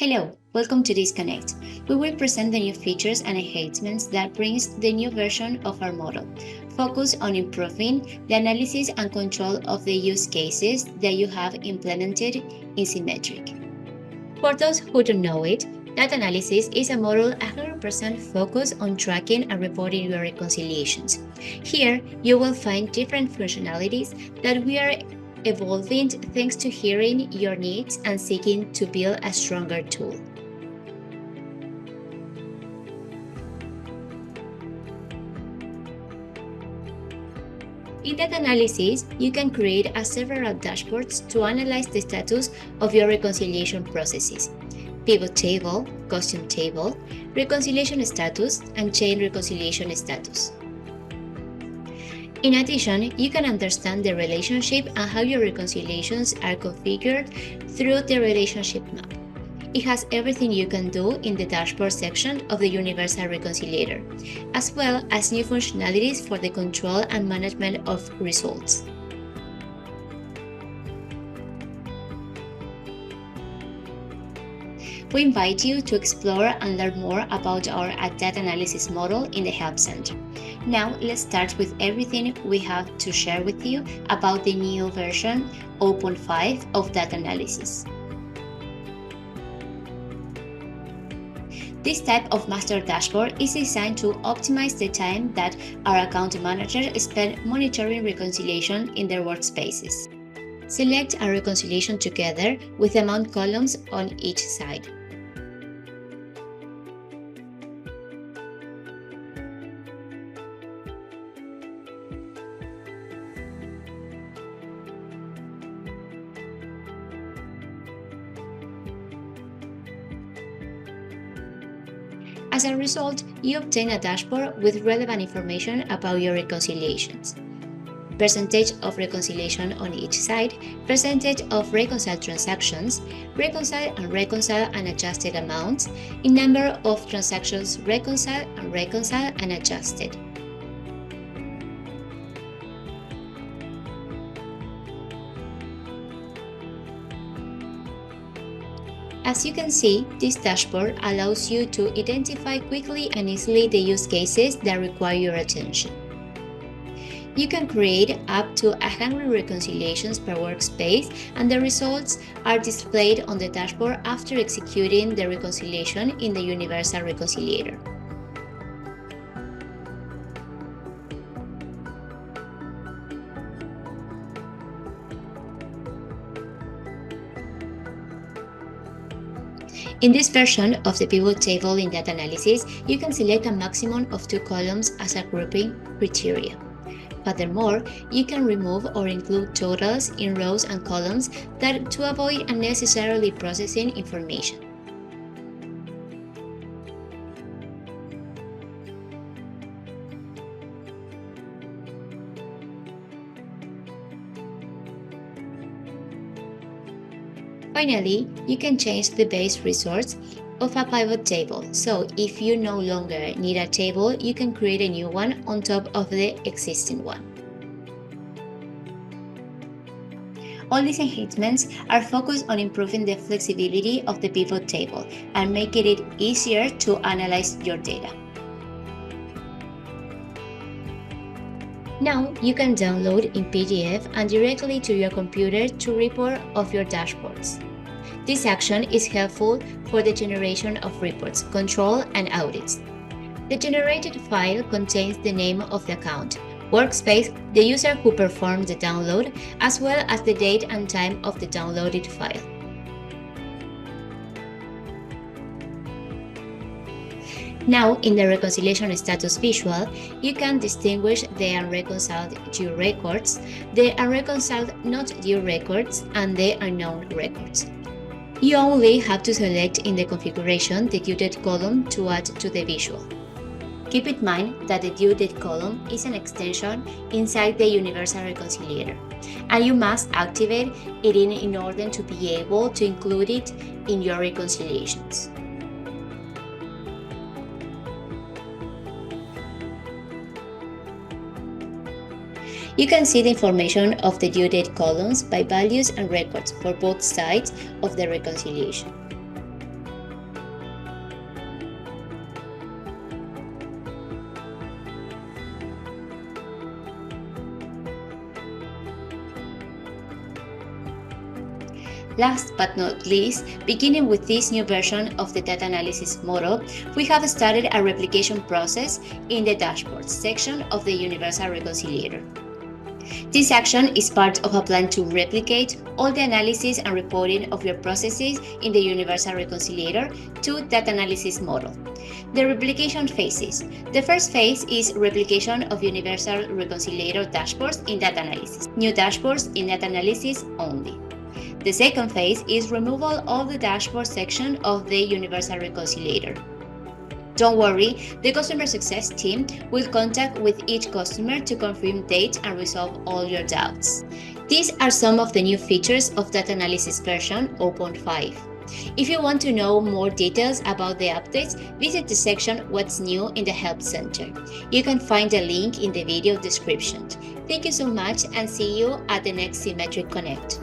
Hello, welcome to Disconnect. We will present the new features and enhancements that brings the new version of our model. Focus on improving the analysis and control of the use cases that you have implemented in Symmetric. For those who don't know it, data analysis is a model 100% focused on tracking and reporting your reconciliations. Here, you will find different functionalities that we are evolving thanks to hearing your needs and seeking to build a stronger tool. In data analysis, you can create several dashboards to analyze the status of your reconciliation processes: pivot table, custom table, reconciliation status, and chain reconciliation status. In addition, you can understand the relationship and how your reconciliations are configured through the relationship map. It has everything you can do in the dashboard section of the Universal Reconciliator, as well as new functionalities for the control and management of results. We invite you to explore and learn more about our data analysis model in the Help Center. Now, let's start with everything we have to share with you about the new version 0.5 of data analysis. This type of master dashboard is designed to optimize the time that our account managers spend monitoring reconciliation in their workspaces. Select a reconciliation together with amount columns on each side. As a result, you obtain a dashboard with relevant information about your reconciliations: percentage of reconciliation on each side, percentage of reconciled transactions, reconciled and adjusted amounts, in number of transactions reconciled and adjusted. As you can see, this dashboard allows you to identify quickly and easily the use cases that require your attention. You can create up to 100 reconciliations per workspace, and the results are displayed on the dashboard after executing the reconciliation in the Universal Reconciliator. In this version of the pivot table in data analysis, you can select a maximum of 2 columns as a grouping criteria. Furthermore, you can remove or include totals in rows and columns to avoid unnecessarily processing information. Finally, you can change the base resource of a pivot table, so if you no longer need a table, you can create a new one on top of the existing one. All these enhancements are focused on improving the flexibility of the pivot table and making it easier to analyze your data. Now you can download in PDF and directly to your computer to report of your dashboards. This action is helpful for the generation of reports, control, and audits. The generated file contains the name of the account, workspace, the user who performed the download, as well as the date and time of the downloaded file. Now, in the reconciliation status visual, you can distinguish the unreconciled due records, the unreconciled not due records, and the unknown records. You only have to select in the configuration the due date column to add to the visual. Keep in mind that the due date column is an extension inside the Universal Reconciliator, and you must activate it in order to be able to include it in your reconciliations. You can see the information of the due date columns by values and records for both sides of the reconciliation. Last but not least, beginning with this new version of the data analysis model, we have started a replication process in the dashboards section of the Universal Reconciliator. This action is part of a plan to replicate all the analysis and reporting of your processes in the Universal Reconciliator to Data Analysis Model. The replication phases. The first phase is replication of Universal Reconciliator dashboards in Data Analysis. New dashboards in Data Analysis only. The second phase is removal of the dashboard section of the Universal Reconciliator. Don't worry, the customer success team will contact with each customer to confirm dates and resolve all your doubts. These are some of the new features of Data Analysis version 0.5. If you want to know more details about the updates, visit the section What's New in the Help Center. You can find a link in the video description. Thank you so much and see you at the next Symmetric Connect.